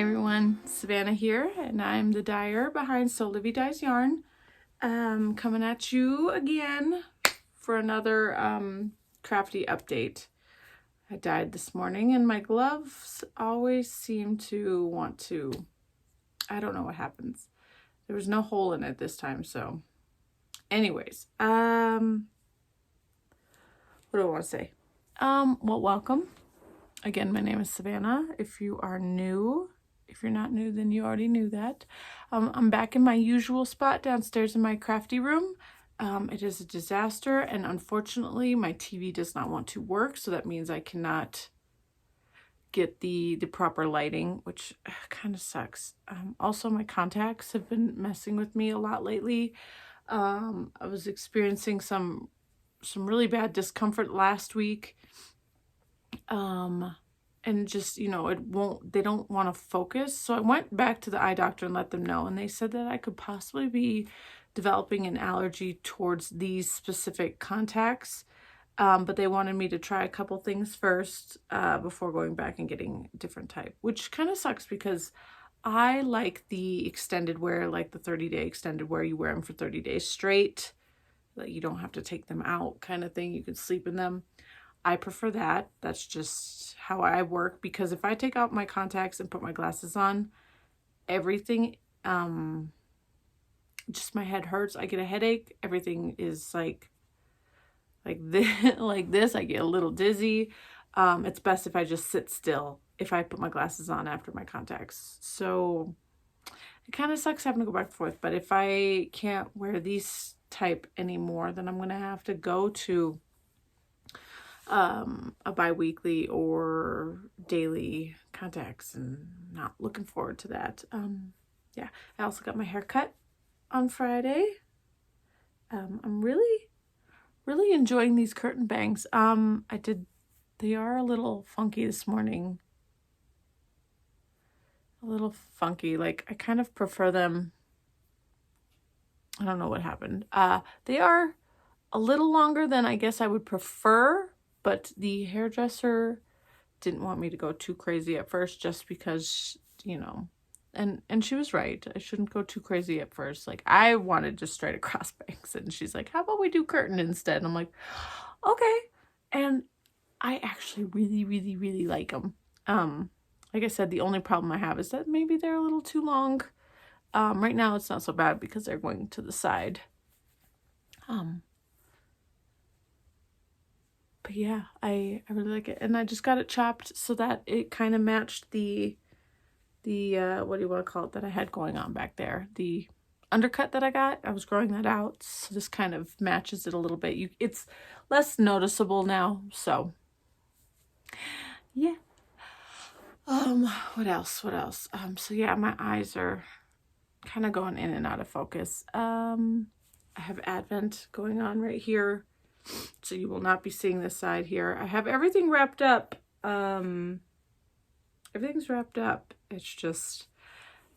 Hi everyone, Savannah here, and I'm the dyer behind Sewlivi Dyes Yarn. Coming at you again for another crafty update. I dyed this morning and my gloves always seem to want to, I don't know what happens. There was no hole in it this time, so anyways, what do I want to say? Well, welcome. Again, my name is Savannah. If you are new, if you're not new, then you already knew that. I'm back in my usual spot downstairs in my crafty room. It is a disaster, and unfortunately, my TV does not want to work, so that means I cannot get the proper lighting, which kind of sucks. Also, my contacts have been messing with me a lot lately. I was experiencing some really bad discomfort last week. And just, you know, they don't want to focus. So I went back to the eye doctor and let them know. And they said that I could possibly be developing an allergy towards these specific contacts. But they wanted me to try a couple things first, before going back and getting a different type, which kind of sucks because I like the extended wear, like the 30-day extended wear. You wear them for 30 days straight, that you don't have to take them out kind of thing. You can sleep in them. I prefer that. That's just how I work, because if I take out my contacts and put my glasses on, everything, just my head hurts. I get a headache. Everything is like this, like this. I get a little dizzy. It's best if I just sit still if I put my glasses on after my contacts. So it kind of sucks having to go back and forth. But if I can't wear these type anymore, then I'm going to have to go to a bi-weekly or daily contacts, and not looking forward to that. Yeah, I also got my hair cut on Friday. I'm really enjoying these curtain bangs. They are a little funky this morning. A little funky, like I kind of prefer them. I don't know what happened. They are a little longer than I guess I would prefer, but the hairdresser didn't want me to go too crazy at first, just because, you know, and she was right. I shouldn't go too crazy at first. Like, I wanted just straight across bangs, and she's like, how about we do curtain instead? And I'm like, okay. And I actually really like them. Like I said, the only problem I have is that maybe they're a little too long. Right now it's not so bad because they're going to the side. But yeah, I really like it. And I just got it chopped so that it kind of matched the what do you want to call it, that I had going on back there. The undercut that I got, I was growing that out. So this kind of matches it a little bit. It's less noticeable now. So yeah. What else? So yeah, my eyes are kind of going in and out of focus. I have Advent going on right here, so you will not be seeing this side here. I have everything wrapped up. Everything's wrapped up. It's just,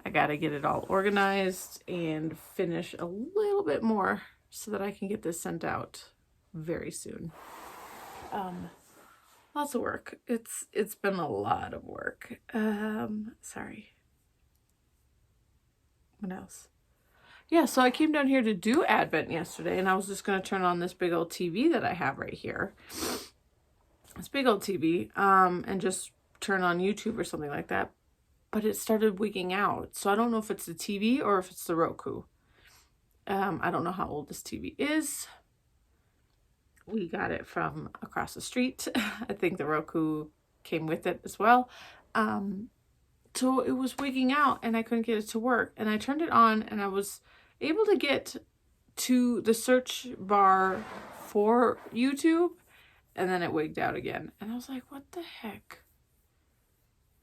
I gotta get it all organized and finish a little bit more so that I can get this sent out very soon. Lots of work. It's been a lot of work. Sorry. What else? Yeah, so I came down here to do Advent yesterday, and I was just going to turn on this big old TV that I have right here. This big old TV, and just turn on YouTube or something like that. But it started wigging out. So I don't know if it's the TV or if it's the Roku. I don't know how old this TV is. We got it from across the street. I think the Roku came with it as well. So it was wigging out and I couldn't get it to work. And I turned it on and I was able to get to the search bar for YouTube, and then it wigged out again. And I was like, what the heck?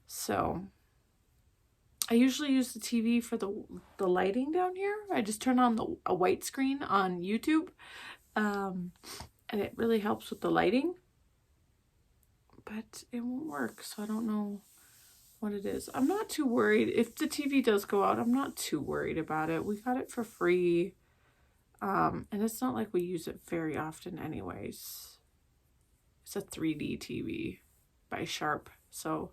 So I usually use the TV for the lighting down here. I just turn on a white screen on YouTube. And it really helps with the lighting. But it won't work, so I don't know what it is. I'm not too worried. If the TV does go out, I'm not too worried about it. We got it for free. And it's not like we use it very often anyways. It's a 3D TV by Sharp. So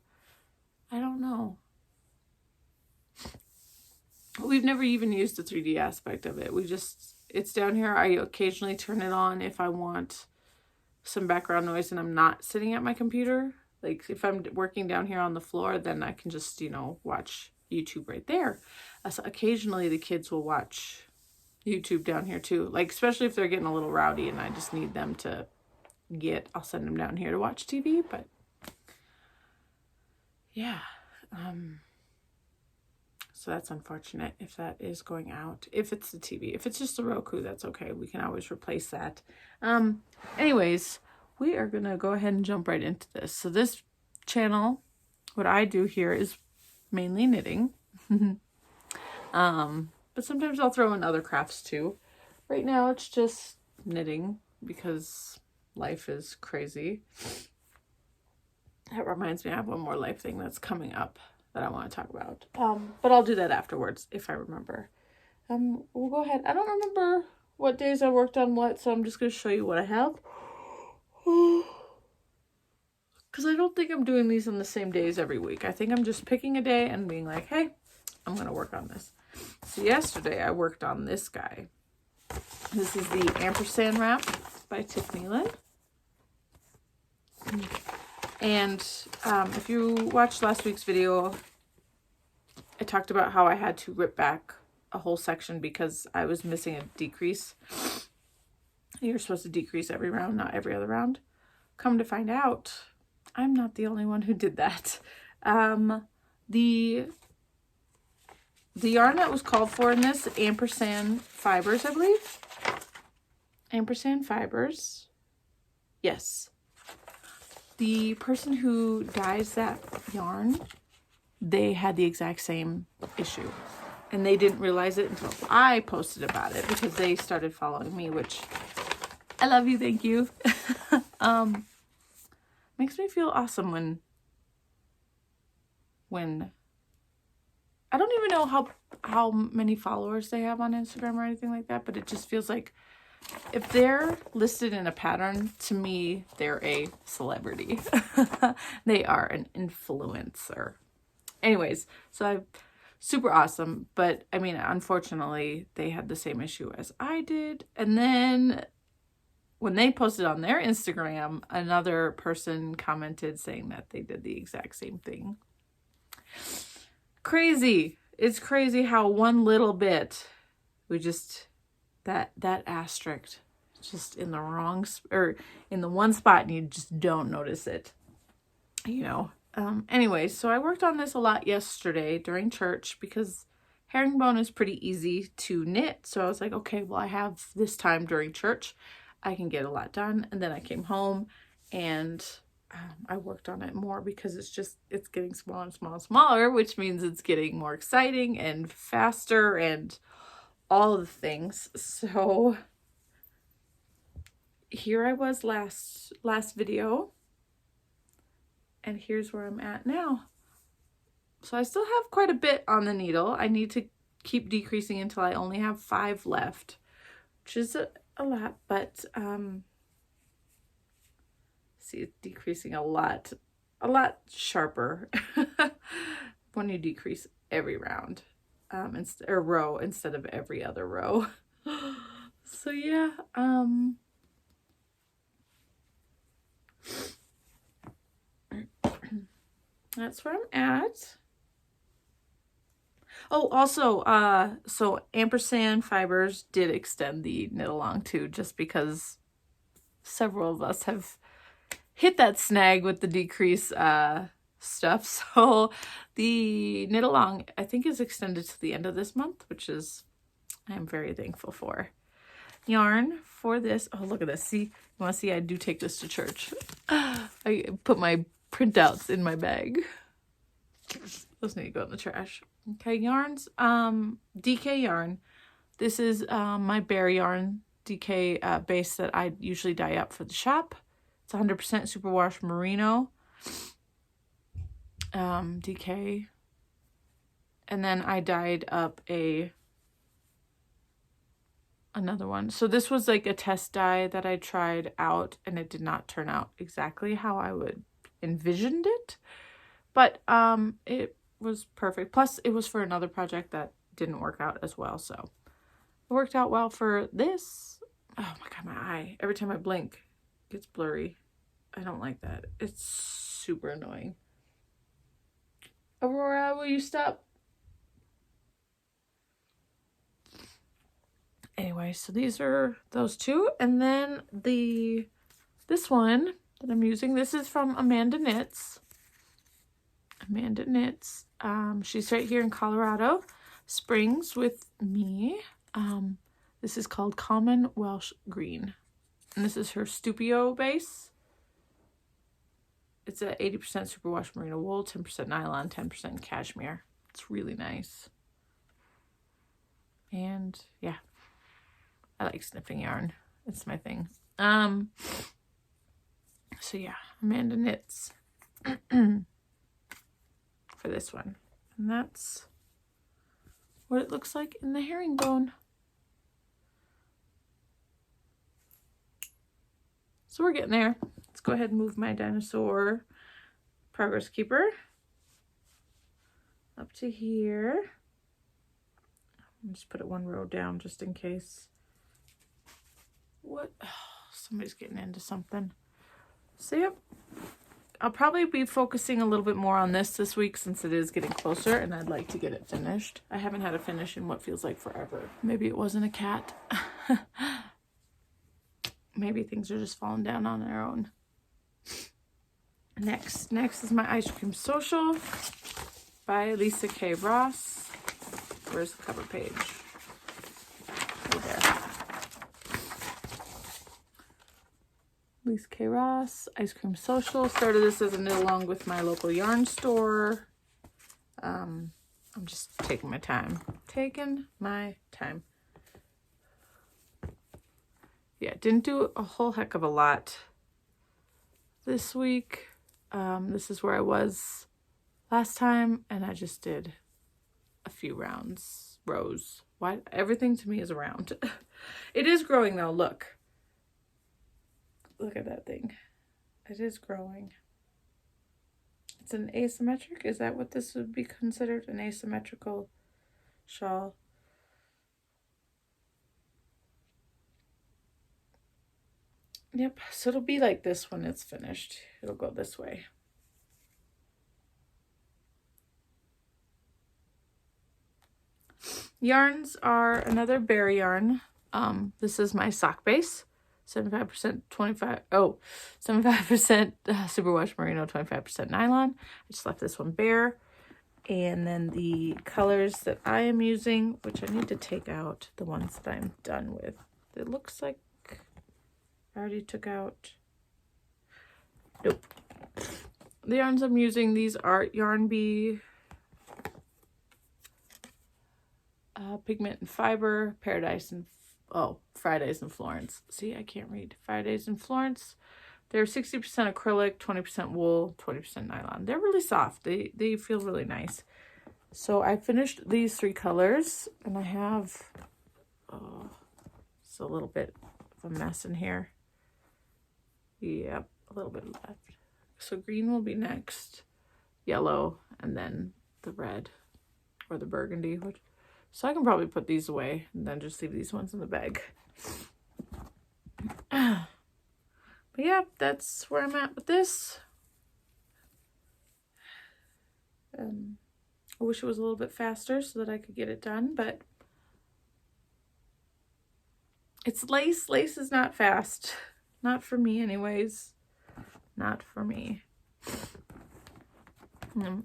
I don't know. we've never even used the 3D aspect of it. It's down here. I occasionally turn it on if I want some background noise and I'm not sitting at my computer. Like if I'm working down here on the floor, then I can just, you know, watch YouTube right there. So occasionally the kids will watch YouTube down here too. Like especially if they're getting a little rowdy and I just need them to I'll send them down here to watch TV. But yeah, so that's unfortunate if that is going out. If it's the TV, if it's just a Roku, that's okay. We can always replace that. Anyways, we are going to go ahead and jump right into this. So this channel, what I do here is mainly knitting. But sometimes I'll throw in other crafts too. Right now it's just knitting because life is crazy. That reminds me, I have one more life thing that's coming up that I want to talk about. But I'll do that afterwards if I remember. We'll go ahead. I don't remember what days I worked on what, so I'm just going to show you what I have. Because I don't think I'm doing these on the same days every week. I think I'm just picking a day and being like, hey, I'm going to work on this. So yesterday I worked on this guy. This is the ampersand wrap by Tiffany Lynn. And if you watched last week's video, I talked about how I had to rip back a whole section because I was missing a decrease. You're supposed to decrease every round, not every other round. Come to find out, I'm not the only one who did that. The yarn that was called for in this, ampersand fibers, I believe. Ampersand fibers. Yes. The person who dyes that yarn, they had the exact same issue. And they didn't realize it until I posted about it because they started following me, which I love you, thank you. Makes me feel awesome when I don't even know how many followers they have on Instagram or anything like that, but it just feels like if they're listed in a pattern, to me, they're a celebrity. They are an influencer. Anyways, so super awesome. But I mean, unfortunately, they had the same issue as I did. And then when they posted on their Instagram, another person commented saying that they did the exact same thing. Crazy. It's crazy how one little bit, we just, that asterisk just in the wrong, or in the one spot and you just don't notice it, you know. Anyway, so I worked on this a lot yesterday during church because herringbone is pretty easy to knit. So I was like, okay, well, I have this time during church. I can get a lot done. And then I came home and I worked on it more because it's getting smaller and smaller and smaller, which means it's getting more exciting and faster and all of the things. So here I was last video, and here's where I'm at now. So I still have quite a bit on the needle. I need to keep decreasing until I only have 5 left, which is a lot, but see, it's decreasing a lot sharper when you decrease every round or row instead of every other row. So yeah, that's where I'm at. Oh, also, so ampersand fibers did extend the knit along too, just because several of us have hit that snag with the decrease stuff. So the knit along, I think, is extended to the end of this month, which is, I'm very thankful for. Yarn for this. Oh, look at this. See, you want to see? I do take this to church. I put my printouts in my bag. Those need to go in the trash. Okay, yarns. DK yarn. This is my Bear yarn DK base that I usually dye up for the shop. It's 100% superwash merino DK. And then I dyed up another one. So this was like a test dye that I tried out, and it did not turn out exactly how I would envisioned it. But was perfect. Plus, it was for another project that didn't work out as well, so it worked out well for this. Oh my god, my eye. Every time I blink, it gets blurry. I don't like that. It's super annoying. Aurora, will you stop? Anyway, so these are those two. And then this one that I'm using, this is from Amanda Knits. Amanda Knits. She's right here in Colorado Springs with me. This is called Common Welsh Green. And this is her Stupio base. It's a 80% superwash merino wool, 10% nylon, 10% cashmere. It's really nice. And yeah, I like sniffing yarn. It's my thing. So yeah, Amanda Knits for this one. And that's what it looks like in the herringbone. So we're getting there. Let's go ahead and move my dinosaur progress keeper up to here. I'll just put it one row down just in case. What? Oh, somebody's getting into something. So yep, I'll probably be focusing a little bit more on this week since it is getting closer and I'd like to get it finished. I haven't had a finish in what feels like forever. Maybe it wasn't a cat. Maybe things are just falling down on their own. Next is my Ice Cream Social by Lisa K. Ross. Where's the cover page? Right there. Lisa K. Ross, Ice Cream Social. Started this as a knit along with my local yarn store. I'm just taking my time. Yeah, didn't do a whole heck of a lot this week. This is where I was last time, and I just did a few rows. Why? Everything to me is a round. It is growing though, look. Look at that thing. It is growing. It's an asymmetric. Is that what this would be considered? An asymmetrical shawl? Yep, so it'll be like this when it's finished. It'll go this way. Yarns are another berry yarn. This is my sock base. 75% 75% superwash merino, 25% nylon. I just left this one bare. And then the colors that I am using, which I need to take out the ones that I'm done with. It looks like I already took out. Nope. The yarns I'm using, these are Yarn Bee, Pigment and Fiber, Paradise and Fridays in Florence. See, I can't read. Fridays in Florence. They're 60% acrylic, 20% wool, 20% nylon. They're really soft. They feel really nice. So I finished these 3 colors, and I have it's a little bit of a mess in here. Yep, a little bit left. So green will be next, yellow, and then the red or the burgundy. So I can probably put these away and then just leave these ones in the bag. But yeah, that's where I'm at with this. I wish it was a little bit faster so that I could get it done, but it's lace. Lace is not fast. Not for me anyways. Not for me.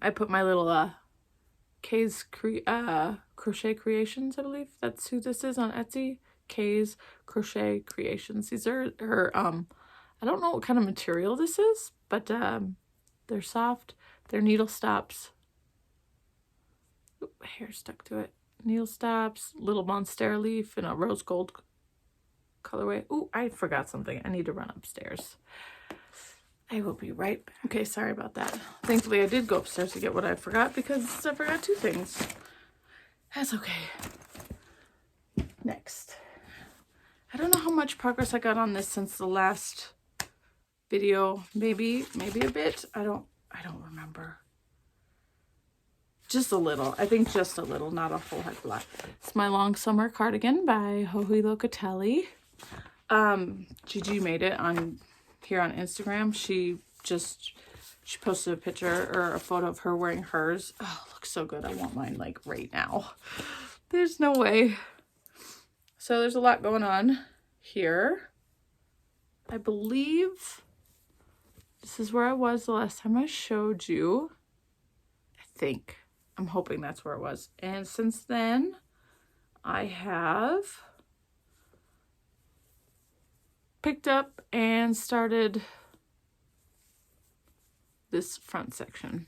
I put my little Kay's Crochet Creations, I believe that's who this is on Etsy. Kay's Crochet Creations. These are her, I don't know what kind of material this is, but they're soft. They're needle stops. Ooh, hair stuck to it. Needle stops, little monstera leaf in a rose gold colorway. Ooh, I forgot something. I need to run upstairs. I will be right back. Okay, sorry about that. Thankfully, I did go upstairs to get what I forgot because I forgot 2 things. That's okay. Next. I don't know how much progress I got on this since the last video. Maybe a bit. I don't remember. Just a little. I think just a little, not a whole heck of a lot. It's my long summer cardigan by Joey Locatelli. Gigi made it on here on Instagram. She posted a picture or a photo of her wearing hers. Oh, it looks so good. I want mine like right now. There's no way. So there's a lot going on here. I believe this is where I was the last time I showed you. I think. I'm hoping that's where it was. And since then, I have picked up and started this front section.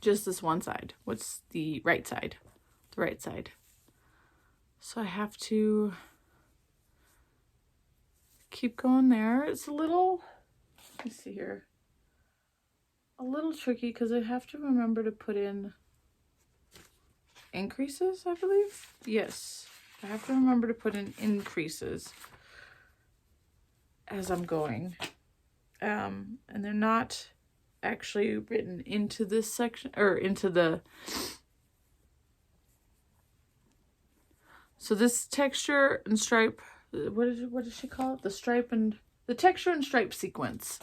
Just this one side. What's the right side? The right side. So I have to keep going there. It's a little, let me see here. A little tricky because I have to remember to put in increases, I believe. Yes, I have to remember to put in increases as I'm going. And they're not actually written into this section or into the, so this texture and stripe, what does she call it? The stripe and the texture and stripe sequence.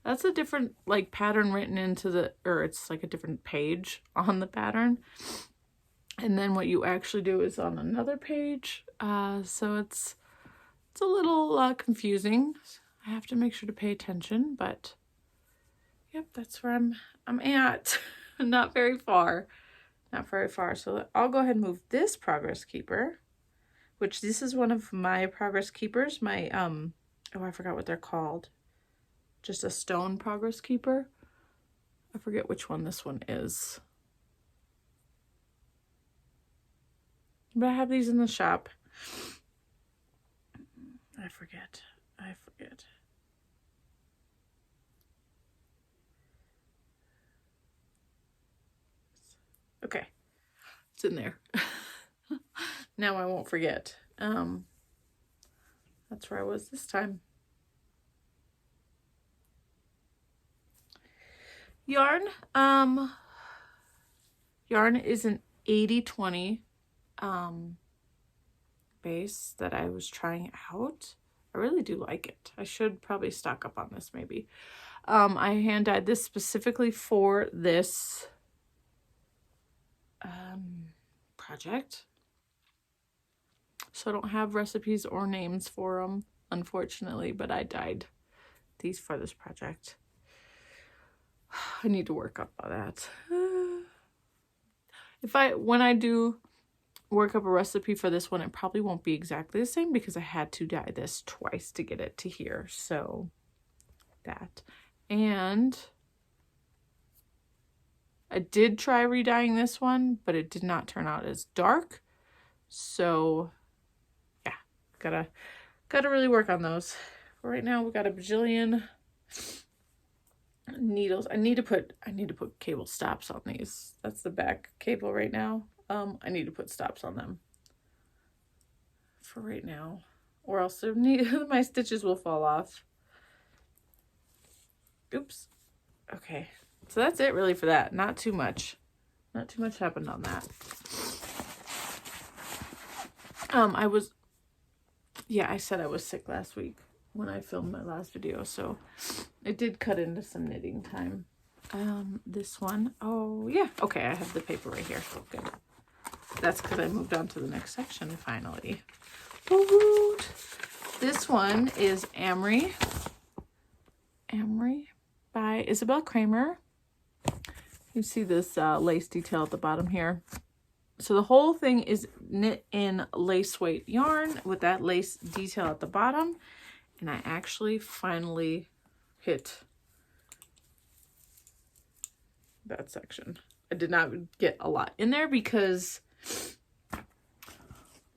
That's a different like pattern written into the, or it's like a different page on the pattern. And then what you actually do is on another page. So it's a little confusing. I have to make sure to pay attention, but yep, that's where I'm at. Not very far. Not very far. So I'll go ahead and move this progress keeper, which this is one of my progress keepers. My, oh, I forgot what they're called. Just a stone progress keeper. I forget which one this one is. But I have these in the shop. I forget. Okay. It's in there. Now I won't forget. That's where I was this time. Yarn. Yarn is an 80/20 base that I was trying out. I really do like it. I should probably stock up on this maybe. I hand dyed this specifically for this project. So I don't have recipes or names for them, unfortunately, but I dyed these for this project. I need to work up on that. When I do work up a recipe for this one, it probably won't be exactly the same because I had to dye this twice to get it to here. So that. And I did try redying this one, but it did not turn out as dark. So yeah, gotta really work on those. Right now we got a bajillion needles. I need to put cable stops on these. That's the back cable right now. I need to put stops on them for right now, or else my stitches will fall off. Oops. Okay, so that's it really for that. Not too much happened on that. I said I was sick last week when I filmed my last video, so it did cut into some knitting time. This one, oh yeah, okay, I have the paper right here. Good. That's because I moved on to the next section finally. Woo-hoo. This one is Amory by Isabel Kramer. You see this lace detail at the bottom here. So the whole thing is knit in lace weight yarn with that lace detail at the bottom. And I actually finally hit that section. I did not get a lot in there because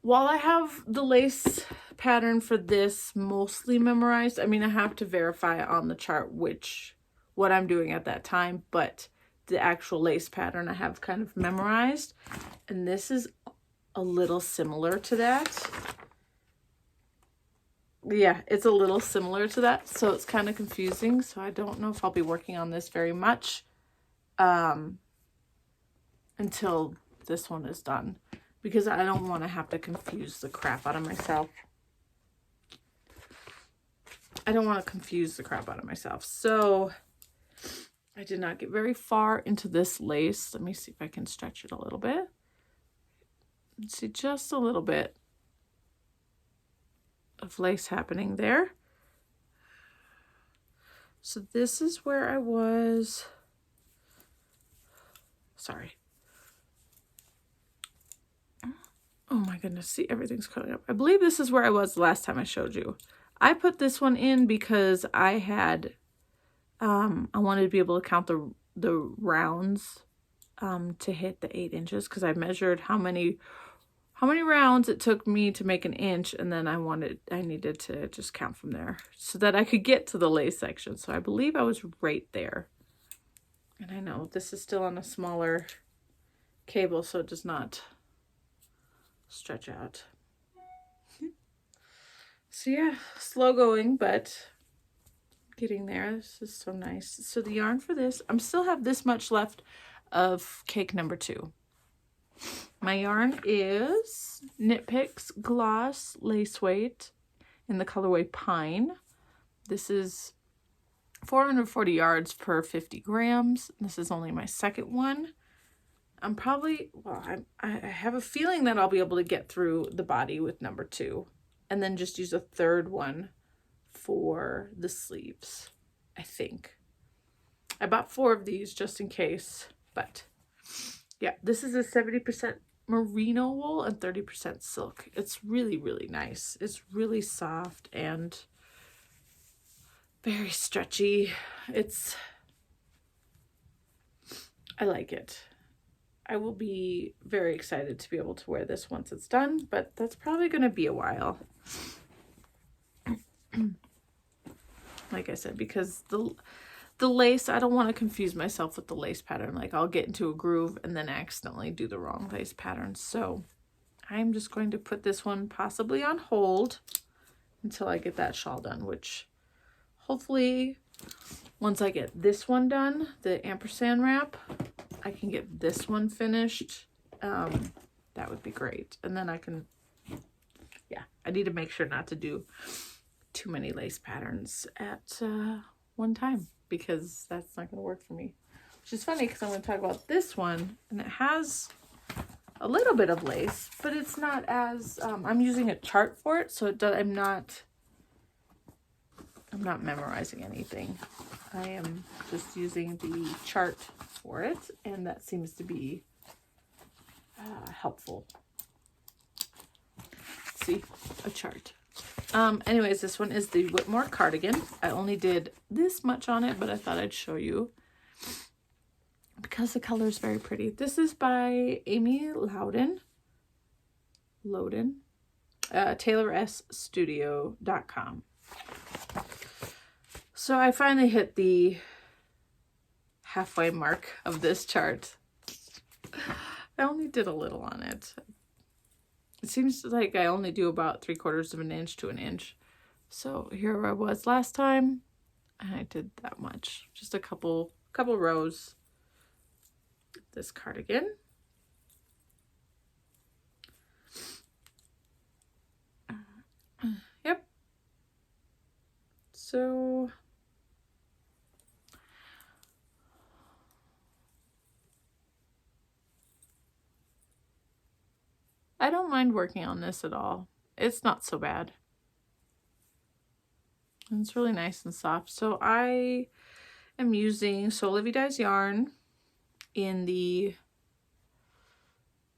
while I have the lace pattern for this mostly memorized, I mean, I have to verify on the chart what I'm doing at that time, but the actual lace pattern I have kind of memorized. And this is a little similar to that. Yeah, it's a little similar to that, so it's kind of confusing. So I don't know if I'll be working on this very much. until this one is done, because I don't want to have to confuse the crap out of myself. So I did not get very far into this lace. Let me see if I can stretch it a little bit. See, just a little bit of lace happening there. So this is where I was. Sorry. Oh my goodness, see, everything's coming up. I believe this is where I was the last time I showed you. I put this one in because I had, I wanted to be able to count the rounds to hit the 8 inches, because I measured how many rounds it took me to make an inch, and then I needed to just count from there so that I could get to the lace section. So I believe I was right there. And I know this is still on a smaller cable, so it does not stretch out. So yeah, slow going, but getting there. This is so nice. So the yarn for this, I still have this much left of cake number 2. My yarn is Knit Picks Gloss Lace Weight in the colorway Pine. This is 440 yards per 50 grams. This is only my second one. I'm probably, well, I have a feeling that I'll be able to get through the body with number 2, and then just use a third one for the sleeves, I think. I bought 4 of these just in case, but yeah, this is a 70% merino wool and 30% silk. It's really, really nice. It's really soft and very stretchy. I like it. I will be very excited to be able to wear this once it's done, but that's probably going to be a while. Like I said, because the lace, I don't want to confuse myself with the lace pattern. Like, I'll get into a groove and then accidentally do the wrong lace pattern. So I'm just going to put this one possibly on hold until I get that shawl done, which hopefully once I get this one done, the ampersand wrap, I can get this one finished. That would be great. And then I can, yeah, I need to make sure not to do too many lace patterns at one time, because that's not going to work for me. Which is funny, because I'm going to talk about this one, and it has a little bit of lace, but it's not as, I'm using a chart for it, so I'm not memorizing anything. I am just using the chart for it, and that seems to be helpful. Let's see, a chart. Anyways, this one is the Whitmore cardigan. I only did this much on it, but I thought I'd show you because the color is very pretty. This is by Amy Loudon, TaylorSstudio.com. So I finally hit the halfway mark of this chart. I only did a little on it. It seems like I only do about 3/4 of an inch to an inch. So here I was last time, and I did that much. Just a couple rows. This cardigan. Yep. So I don't mind working on this at all. It's not so bad. And it's really nice and soft. So I am using Sewlivi dyes yarn in the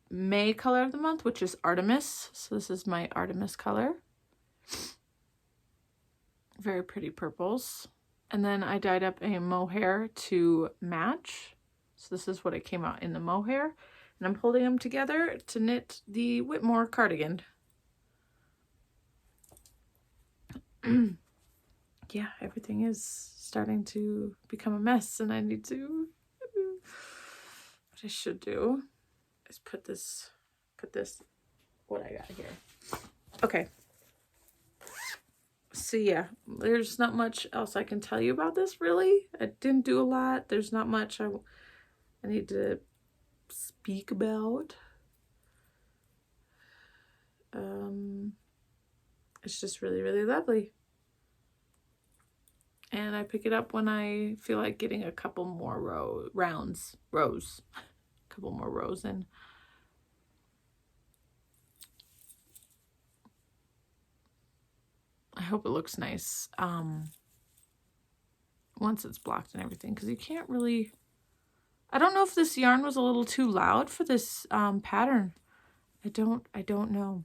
May color of the month, which is Artemis. So this is my Artemis color. Very pretty purples. And then I dyed up a mohair to match. So this is what it came out in the mohair. And I'm holding them together to knit the Whitmore cardigan. Yeah, everything is starting to become a mess, and I need to, what I should do is put this, what I got here. Okay. So yeah, there's not much else I can tell you about this, really. I didn't do a lot. There's not much. I need to speak about. It's just really, really lovely. And I pick it up when I feel like getting a couple more rows, a couple more rows in. I hope it looks nice once it's blocked and everything, because you can't really, I don't know if this yarn was a little too loud for this pattern. I don't know.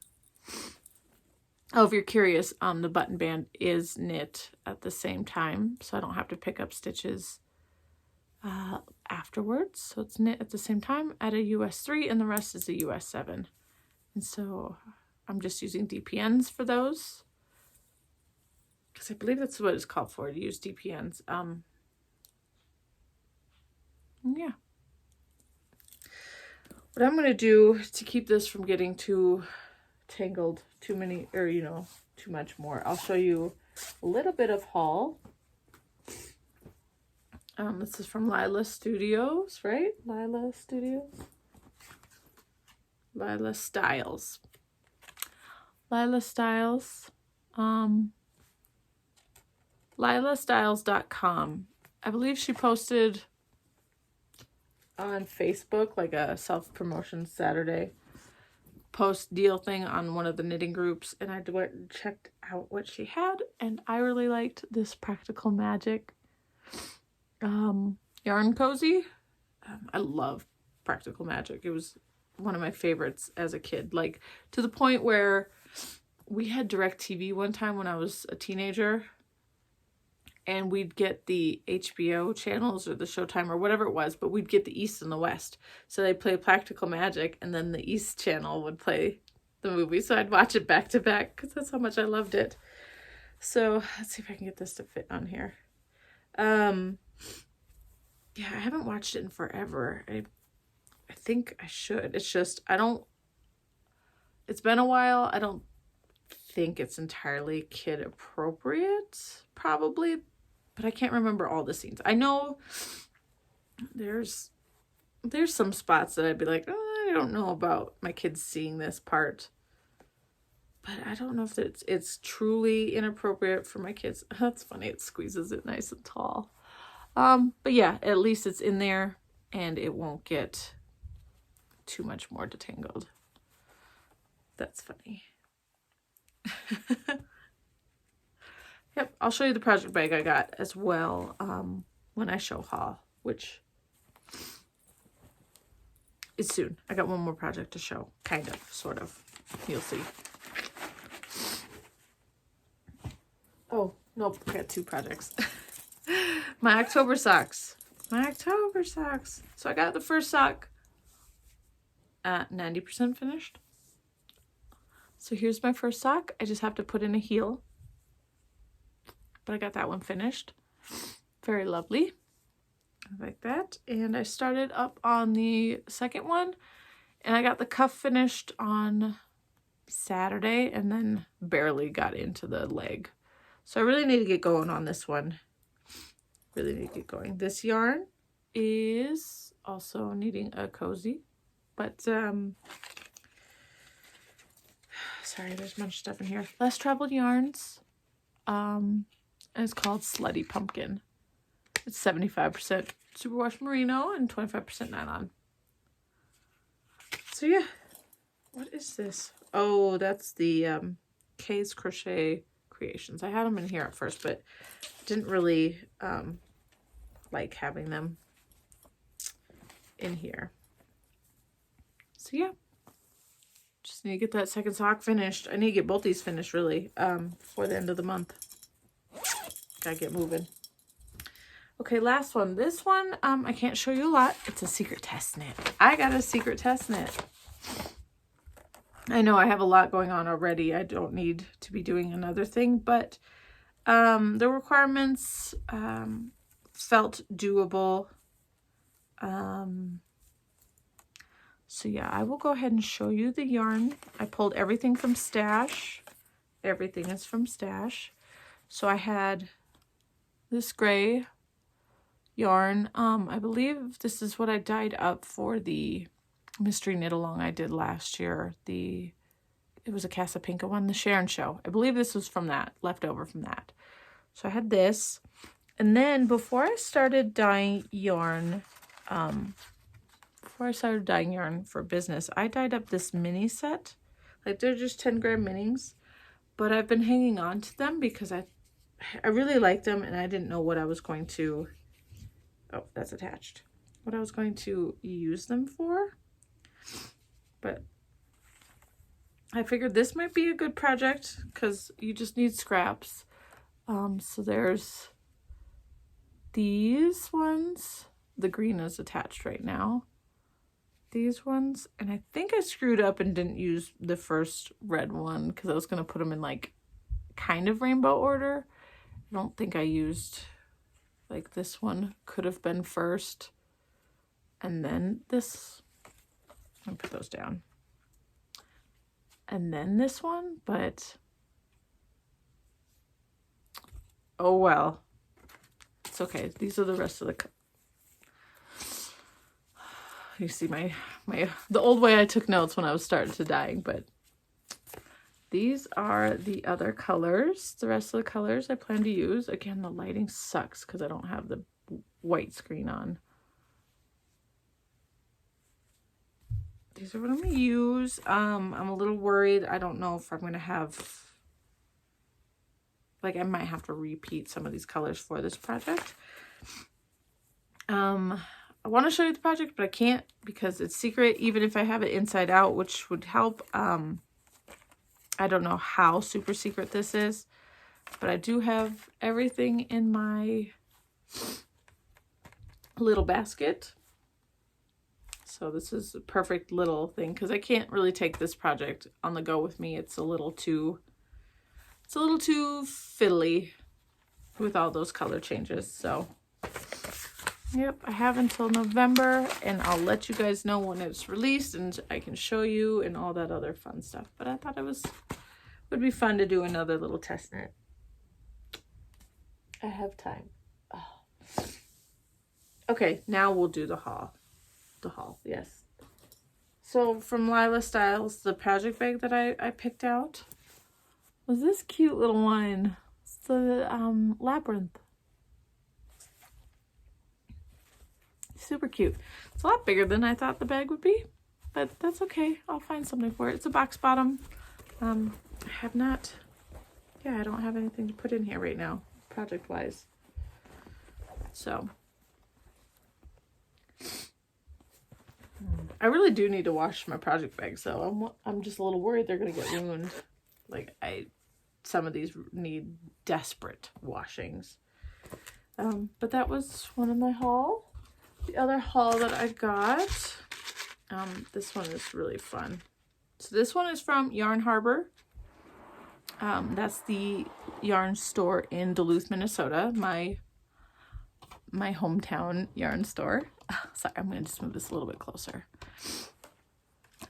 Oh, if you're curious, the button band is knit at the same time, so I don't have to pick up stitches afterwards. So it's knit at the same time at a US 3 and the rest is a US 7. And so I'm just using DPNs for those, because I believe that's what it's called for, to use DPNs. Yeah. What I'm going to do to keep this from getting too tangled, too many, or you know, too much more, I'll show you a little bit of haul. This is from Lila Studios, right? Lila Studios? Lila Styles. Lila Styles. LilaStyles.com. I believe she posted on Facebook like a self-promotion Saturday post deal thing on one of the knitting groups, and I went and checked out what she had, and I really liked this Practical Magic yarn cozy. I love Practical Magic. It was one of my favorites as a kid, like to the point where we had DirecTV one time when I was a teenager, and we'd get the HBO channels or the Showtime or whatever it was, but we'd get the East and the West. So they'd play Practical Magic, and then the East channel would play the movie. So I'd watch it back to back because that's how much I loved it. So let's see if I can get this to fit on here. Yeah, I haven't watched it in forever. I think I should. It's just, it's been a while. I don't think it's entirely kid appropriate, probably, but I can't remember all the scenes. I know there's some spots that I'd be like, oh, I don't know about my kids seeing this part, but I don't know if it's truly inappropriate for my kids. That's funny. It squeezes it nice and tall. But yeah, at least it's in there and it won't get too much more detangled. That's funny. Yep, I'll show you the project bag I got as well when I show haul, which is soon. I got one more project to show, kind of, sort of. You'll see. Oh, nope, I got 2 projects. My October socks. So I got the first sock at 90% finished. So here's my first sock. I just have to put in a heel. But I got that one finished. Very lovely. Like that. And I started up on the second one. And I got the cuff finished on Saturday. And then barely got into the leg. So I really need to get going on this one. Really need to get going. This yarn is also needing a cozy. But, sorry, there's a bunch of stuff in here. Less Traveled Yarns. And it's called Slutty Pumpkin. It's 75% superwash merino and 25% nylon. So yeah, what is this? Oh, that's the Kay's Crochet Creations. I had them in here at first, but didn't really like having them in here. So yeah, just need to get that second sock finished. I need to get both these finished really before the end of the month. Gotta get moving. Okay, last one. This one, I can't show you a lot. It's a secret test knit. I got a secret test knit. I know I have a lot going on already. I don't need to be doing another thing, but the requirements felt doable. So yeah, I will go ahead and show you the yarn. I pulled everything from Stash. Everything is from Stash. So I had this gray yarn. I believe this is what I dyed up for the mystery knit along I did last year. It was a Casapinka one, the Sharon Show. I believe this was from that, left over from that. So I had this. And then before I started dyeing yarn, for business, I dyed up this mini set. Like, they're just 10-gram minis. But I've been hanging on to them because I really liked them, and I didn't know what I was going to... Oh, that's attached. What I was going to use them for. But I figured this might be a good project because you just need scraps. So there's these ones. The green is attached right now. These ones. And I think I screwed up and didn't use the first red one because I was going to put them in like kind of rainbow order. I don't think I used, like, this one could have been first. And then this. Let me put those down. And then this one, but oh well. It's okay. These are the rest of the... You see the old way I took notes when I was starting to dyeing, but these are the other colors. The rest of the colors I plan to use. Again, the lighting sucks because I don't have the white screen on. These are what I'm going to use. I'm a little worried. I don't know if I'm going to have... Like, I might have to repeat some of these colors for this project. I want to show you the project, but I can't because it's secret, even if I have it inside out, which would help. I don't know how super secret this is, but I do have everything in my little basket. So this is a perfect little thing because I can't really take this project on the go with me. It's a little too fiddly with all those color changes. So yep, I have until November, and I'll let you guys know when it's released and I can show you and all that other fun stuff. But I thought would be fun to do another little test knit. I have time. Oh. Okay, now we'll do the haul. Yes. So from Lila Styles, the project bag that I picked out was this cute little one. It's the Labyrinth. Super cute. It's a lot bigger than I thought the bag would be, but that's okay. I'll find something for it. It's a box bottom. I have not... Yeah, I don't have anything to put in here right now, project-wise. So... I really do need to wash my project bags, so I'm just a little worried they're gonna get ruined. Like, some of these need desperate washings. But that was one of my haul. The other haul that I got, this one is really fun. So this one is from Yarn Harbor. That's the yarn store in Duluth, Minnesota, my hometown yarn store. Sorry, I'm going to just move this a little bit closer.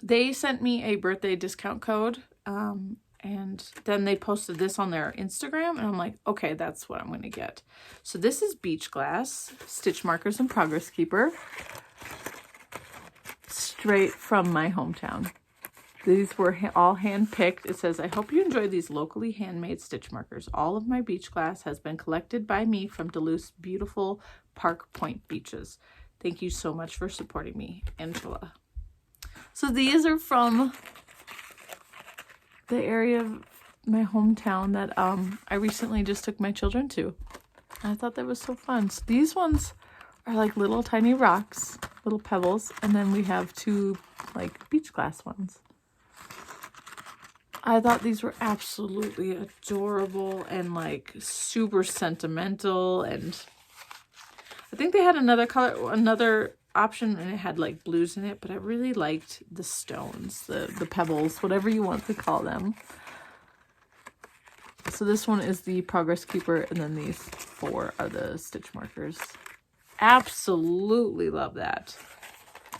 They sent me a birthday discount code, and then they posted this on their Instagram, and I'm like, okay, that's what I'm going to get. So this is Beach Glass, Stitch Markers, and Progress Keeper, straight from my hometown. These were all hand-picked. It says, I hope you enjoy these locally handmade stitch markers. All of my beach glass has been collected by me from Duluth's beautiful Park Point beaches. Thank you so much for supporting me, Angela. So these are from the area of my hometown that I recently just took my children to. I thought that was so fun. So these ones are like little tiny rocks, little pebbles, and then we have two like beach glass ones. I thought these were absolutely adorable and like super sentimental, and I think they had another color, another option, and it had like blues in it, but I really liked the stones, the pebbles, whatever you want to call them. So this one is the Progress Keeper, and then these four are the stitch markers. Absolutely love that.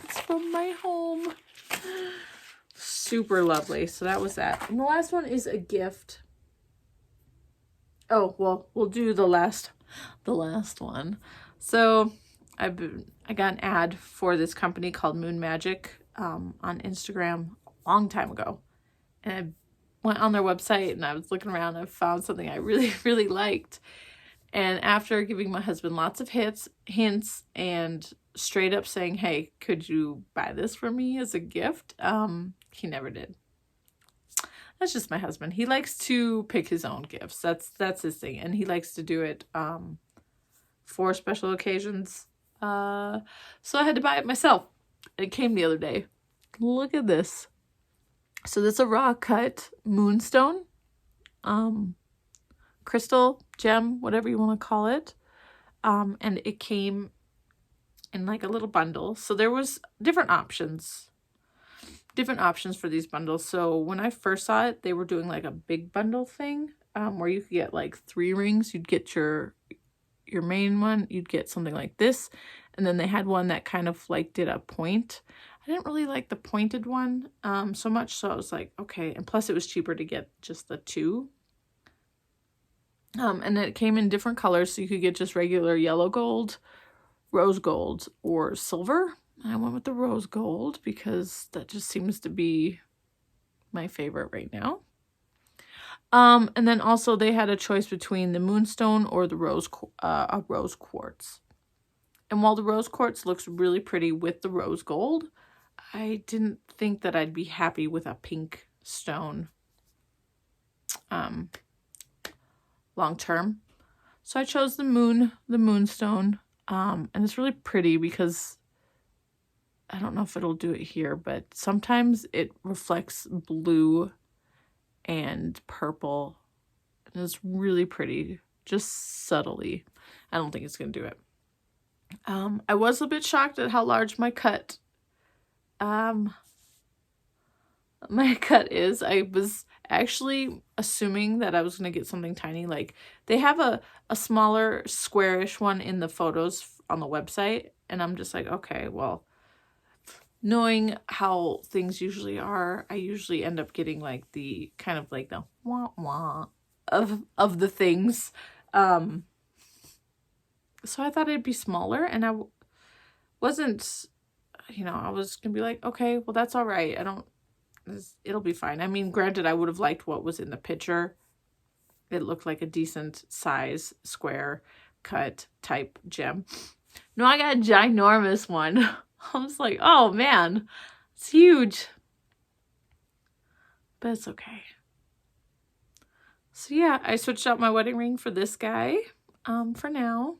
It's from my home. Super lovely. So that was that. And the last one is a gift. Oh, well, we'll do the last one. So I got an ad for this company called Moon Magic. on Instagram a long time ago. And I went on their website and I was looking around and I found something I really, really liked. And after giving my husband lots of hints and straight up saying, hey, could you buy this for me as a gift? He never did. That's just my husband. He likes to pick his own gifts. That's his thing. And he likes to do it for special occasions. So I had to buy it myself. It came the other day. Look at this. So this is a raw cut moonstone. Crystal, gem, whatever you want to call it. And it came in like a little bundle. So there was different options for these bundles. So when I first saw it, they were doing like a big bundle thing, where you could get like 3 rings. You'd get your main one, you'd get something like this, and then they had one that kind of like did a point. I didn't really like the pointed one so much, so I was like, okay. And plus it was cheaper to get just the 2. And it came in different colors, so you could get just regular yellow gold, rose gold, or silver. I went with the rose gold because that just seems to be my favorite right now. And then also they had a choice between the moonstone or the rose quartz. And while the rose quartz looks really pretty with the rose gold, I didn't think that I'd be happy with a pink stone long term. So I chose the moonstone. And it's really pretty because I don't know if it'll do it here, but sometimes it reflects blue and purple. And it's really pretty, just subtly. I don't think it's going to do it. I was a bit shocked at how large my cut is. I was actually assuming that I was going to get something tiny. Like they have a smaller squarish one in the photos on the website. And I'm just like, okay, well, knowing how things usually are, I usually end up getting like the kind of like the wah wah of the things. So I thought it'd be smaller, and I wasn't, I was gonna be like, okay, well, that's all right. It'll be fine. I mean, granted, I would have liked what was in the picture. It looked like a decent size, square cut type gem. No, I got a ginormous one. I was like, oh man, it's huge. But it's okay. So yeah, I switched out my wedding ring for this guy for now.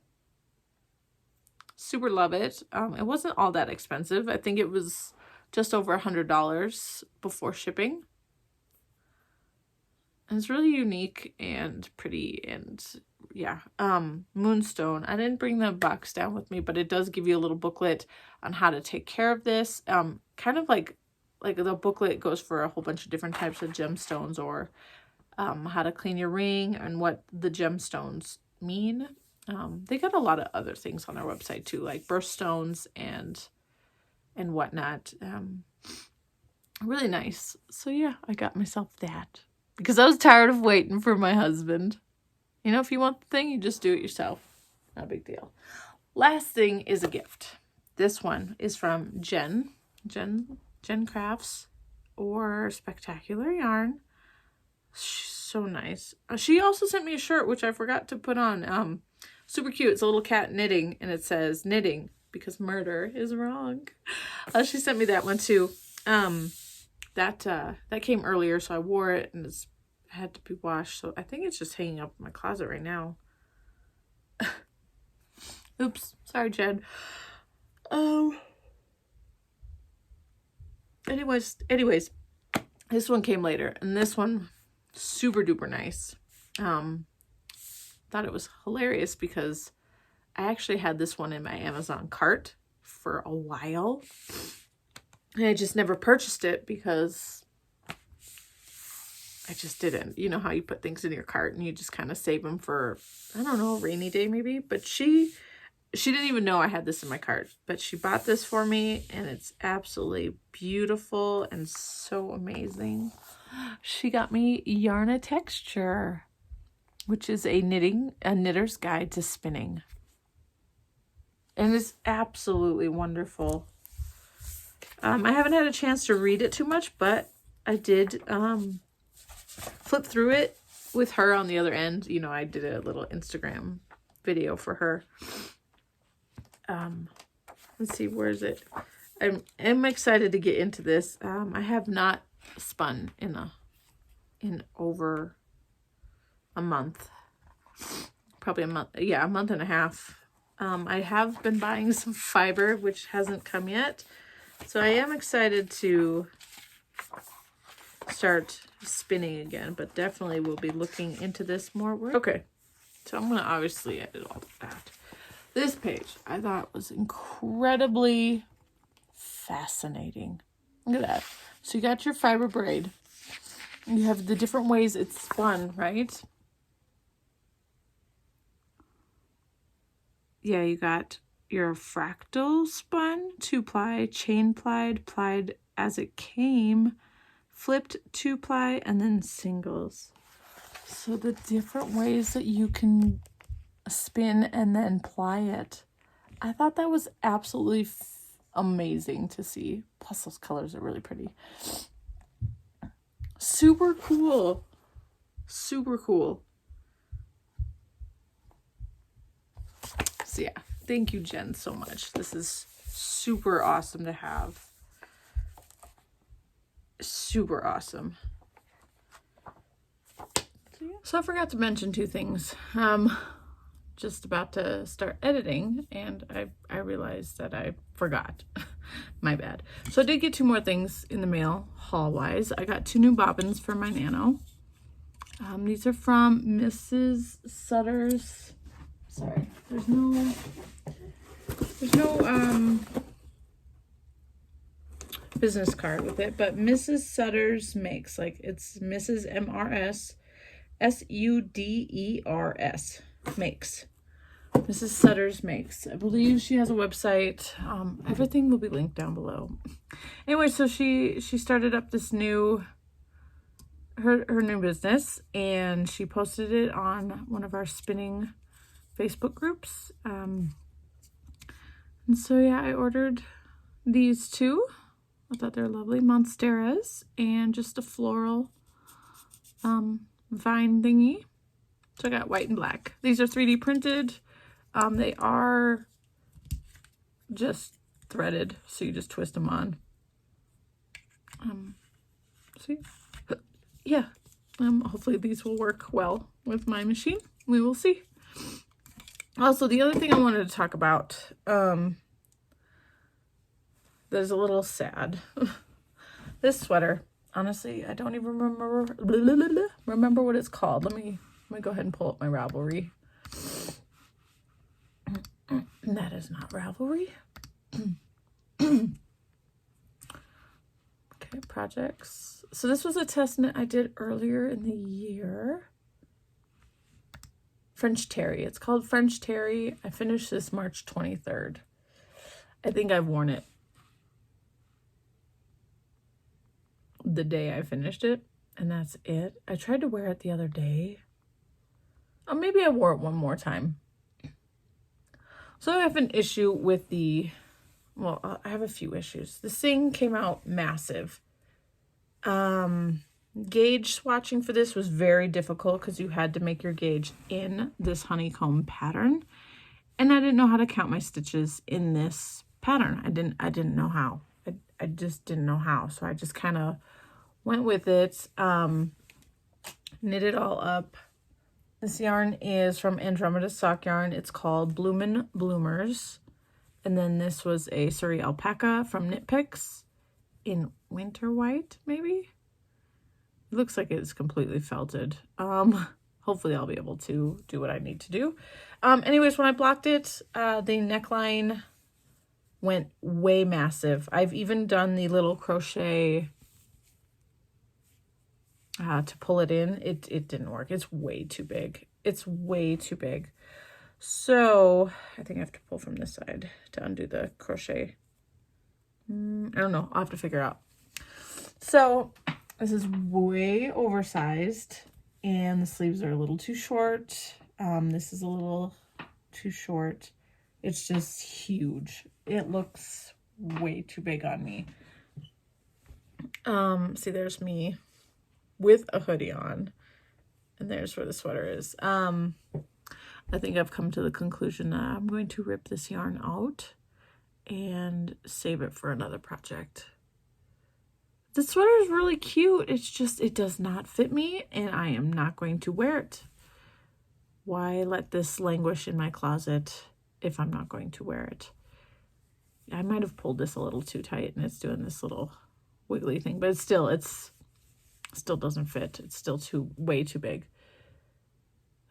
Super love it. It wasn't all that expensive. I think it was just over $100 before shipping. And it's really unique and pretty, and yeah. Moonstone. I didn't bring the box down with me, but it does give you a little booklet on how to take care of this. Kind of like the booklet goes for a whole bunch of different types of gemstones, or how to clean your ring and what the gemstones mean. They got a lot of other things on their website too, like birthstones and whatnot. Really nice. So yeah, I got myself that because I was tired of waiting for my husband. If you want the thing, you just do it yourself. Not a big deal. Last thing is a gift. This one is from Jenn Crafts, or Spectacular Yarn. She's so nice. She also sent me a shirt, which I forgot to put on. Super cute. It's a little cat knitting, and it says knitting because murder is wrong. She sent me that one too. That came earlier, so I wore it, and it's had to be washed. So I think it's just hanging up in my closet right now. Oops, sorry, Jenn. Anyways, this one came later, and this one super duper nice. Thought it was hilarious because I actually had this one in my Amazon cart for a while, and I just never purchased it because I just didn't. You know how you put things in your cart and you just kind of save them for, I don't know, a rainy day maybe. But she didn't even know I had this in my cart, but she bought this for me, and it's absolutely beautiful and so amazing. She got me Yarna Texture, which is a knitter's guide to spinning. And it's absolutely wonderful. I haven't had a chance to read it too much, but I did flip through it with her on the other end. You know, I did a little Instagram video for her. Let's see, where is it? I'm excited to get into this. I have not spun in over a month. Probably a month. Yeah, a month and a half. I have been buying some fiber, which hasn't come yet. So I am excited to start spinning again, but definitely will be looking into this more. Okay, so I'm going to obviously edit all of that. This page I thought was incredibly fascinating. Look at that. So you got your fiber braid. You have the different ways it's spun, right? Yeah, you got your fractal spun, 2-ply, chain plied, plied as it came, flipped 2-ply, and then singles. So the different ways that you can spin and then ply it. I thought that was absolutely amazing to see. Plus those colors are really pretty. Super cool. Super cool. So yeah, thank you, Jen, so much. This is super awesome to have. Super awesome. So I forgot to mention two things. Just about to start editing, and I realized that I forgot. My bad. So I did get 2 more things in the mail, haul-wise. I got 2 new bobbins for my Nano. These are from Mrs. Sutters. Sorry, there's no business card with it, but Mrs. Sutters makes, like, it's Mrs. MRS SUDERS makes. Mrs. Sutters makes. I believe she has a website. Everything will be linked down below. Anyway, so she started up this new her new business, and she posted it on one of our spinning Facebook groups. And so yeah, I ordered these 2. I thought they're lovely monsteras, and just a floral vine thingy. So I got white and black. These are 3D printed. They are just threaded, so you just twist them on. See? Yeah. Hopefully these will work well with my machine. We will see. Also, the other thing I wanted to talk about, that is a little sad. This sweater, honestly, I don't even remember what it's called. Let me go ahead and pull up my Ravelry. That is not Ravelry. Okay, projects. So this was a test knit I did earlier in the year. French Terry. It's called French Terry. I finished this March 23rd. I think I've worn it the day I finished it, and that's it. I tried to wear it the other day. Oh, maybe I wore it one more time. So I have an issue with the, well, I have a few issues. The thing came out massive. Gauge swatching for this was very difficult because you had to make your gauge in this honeycomb pattern, and I didn't know how to count my stitches in this pattern. I didn't know how. I just didn't know how. So I just kind of went with it. Knit it all up. This yarn is from Andromeda Sock Yarn. It's called Bloomin' Bloomers. And then this was a Surrey Alpaca from Knit Picks in Winter White, maybe? It looks like it's completely felted. Hopefully I'll be able to do what I need to do. Anyways, when I blocked it, the neckline went way massive. I've even done the little crochet to pull it in. It didn't work. It's way too big. It's way too big. So I think I have to pull from this side to undo the crochet. I don't know. I'll have to figure it out. So this is way oversized, and the sleeves are a little too short. This is a little too short. It's just huge. It looks way too big on me. See, there's me with a hoodie on, and there's where the sweater is. I think I've come to the conclusion that I'm going to rip this yarn out and save it for another project. The sweater is really cute. It's just, it does not fit me, and I am not going to wear it. Why let this languish in my closet if I'm not going to wear it? I might have pulled this a little too tight, and it's doing this little wiggly thing, but it's still doesn't fit. It's still way too big,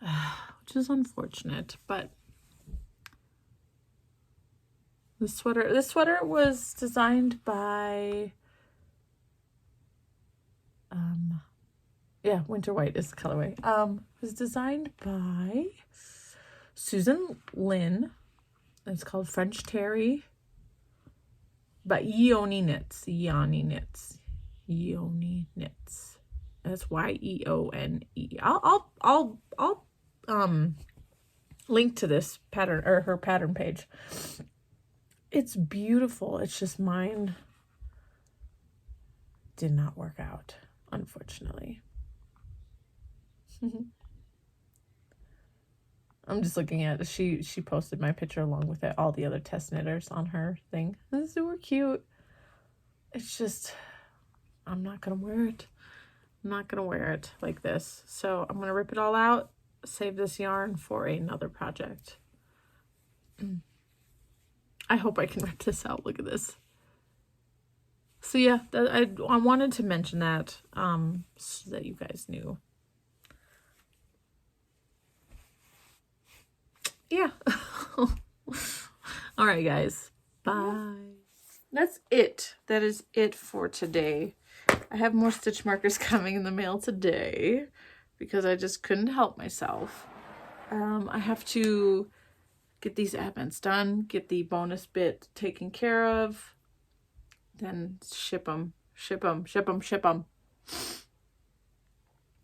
which is unfortunate. But this sweater was designed by Winter White is the colorway. Was designed by Susan Lynn. It's called French Terry by Yoni Knits. That's YEONE. I'll link to this pattern, or her pattern page. It's beautiful. It's just mine did not work out, unfortunately. I'm just looking at it. She posted my picture along with it, all the other test knitters on her thing. This is super cute. It's just, I'm not gonna wear it. I'm not gonna wear it like this. So I'm gonna rip it all out, save this yarn for another project. I hope I can rip this out. Look at this. So yeah, I wanted to mention that so that you guys knew. Yeah. All right, guys. Bye. That's it. That is it for today. I have more stitch markers coming in the mail today because I just couldn't help myself. I have to get these advents done, get the bonus bit taken care of, then ship them.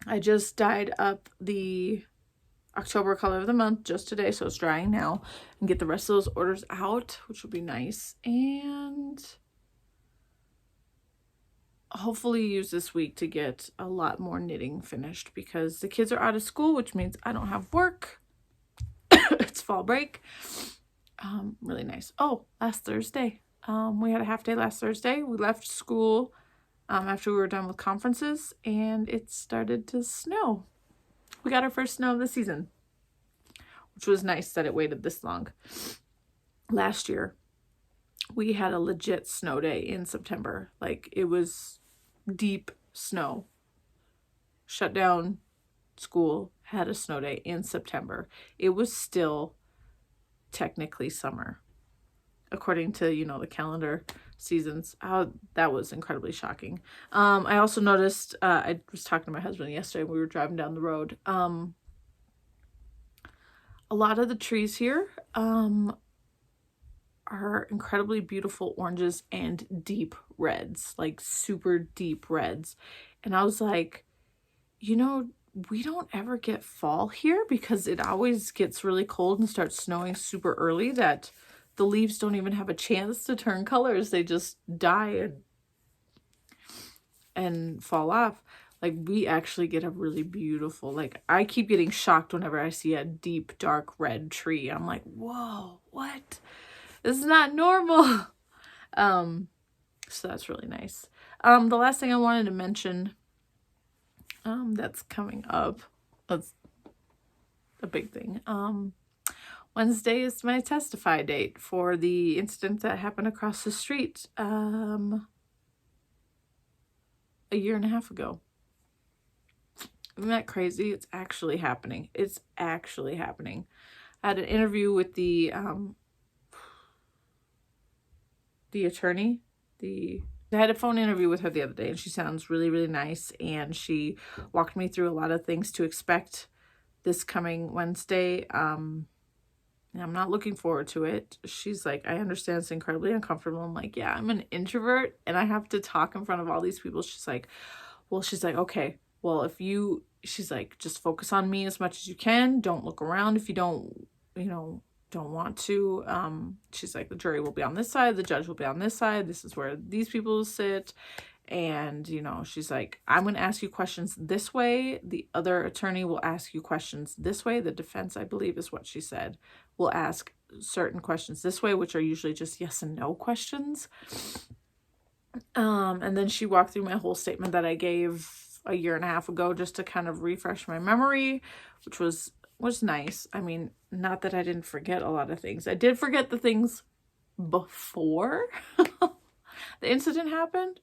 I just dyed up the October color of the month just today, so it's drying now, and get the rest of those orders out, which will be nice, and hopefully use this week to get a lot more knitting finished because the kids are out of school, which means I don't have work. It's fall break. Really nice. Oh, last Thursday, we had a half day last Thursday. We left school after we were done with conferences, and it started to snow. We got our first snow of the season, which was nice that it waited this long. Last year, we had a legit snow day in September. Like, it was deep snow. Shut down school, had a snow day in September. It was still technically summer, according to, the calendar seasons. That was incredibly shocking. I also noticed, I was talking to my husband yesterday, we were driving down the road. A lot of the trees here are incredibly beautiful oranges and deep reds, like super deep reds. And I was like, we don't ever get fall here because it always gets really cold and starts snowing super early that the leaves don't even have a chance to turn colors. They just die and fall off. Like, we actually get a really beautiful, like, I keep getting shocked whenever I see a deep, dark red tree. I'm like, whoa, what? This is not normal. So that's really nice. The last thing I wanted to mention, that's coming up, that's a big thing. Wednesday is my testify date for the incident that happened across the street a year and a half ago. Isn't that crazy? It's actually happening. It's actually happening. I had an interview with the attorney. I had a phone interview with her the other day, and she sounds really, really nice, and she walked me through a lot of things to expect this coming Wednesday. And I'm not looking forward to it. She's like, I understand it's incredibly uncomfortable. I'm like, yeah, I'm an introvert and I have to talk in front of all these people. She's like, okay, well, she's like, just focus on me as much as you can. Don't look around if you don't want to. She's like, the jury will be on this side. The judge will be on this side. This is where these people sit. And, you know, she's like, I'm going to ask you questions this way. The other attorney will ask you questions this way. The defense, I believe is what she said, will ask certain questions this way, which are usually just yes and no questions. And then she walked through my whole statement that I gave a year and a half ago just to kind of refresh my memory, which was nice. I mean, not that I didn't forget a lot of things. I did forget the things before the incident happened.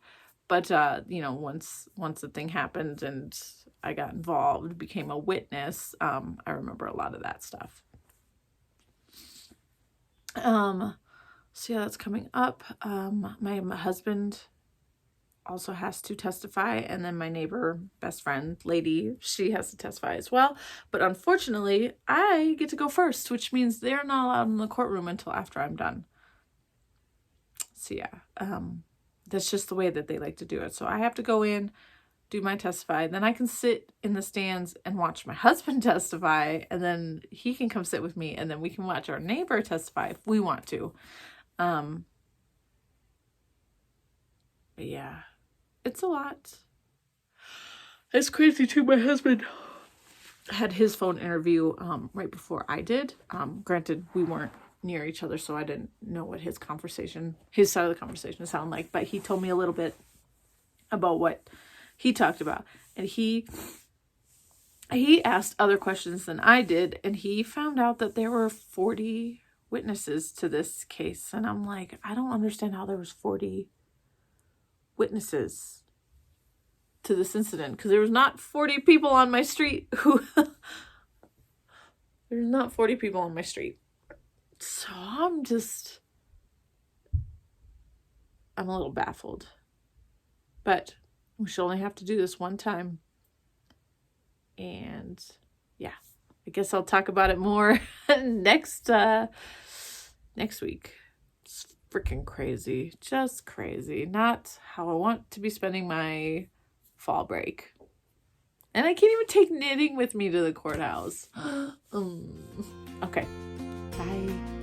But, you know, once the thing happened and I got involved, became a witness, I remember a lot of that stuff. So yeah, that's coming up. My husband also has to testify, and then my neighbor, best friend, lady, she has to testify as well. But unfortunately, I get to go first, which means they're not allowed in the courtroom until after I'm done. So yeah, that's just the way that they like to do it. So I have to go in, do my testify, then I can sit in the stands and watch my husband testify, and then he can come sit with me, and then we can watch our neighbor testify if we want to. But yeah, it's a lot. It's crazy too. My husband had his phone interview right before I did. Granted, we weren't near each other, so I didn't know what his side of the conversation sounded like, but he told me a little bit about what he talked about, and he asked other questions than I did, and he found out that there were 40 witnesses to this case, and I'm like, I don't understand how there was 40 witnesses to this incident, because there was not 40 people on my street who there's not 40 people on my street. So I'm a little baffled. But we should only have to do this one time. And yeah, I guess I'll talk about it more next week. It's freaking crazy. Just crazy. Not how I want to be spending my fall break. And I can't even take knitting with me to the courthouse. Okay. Bye.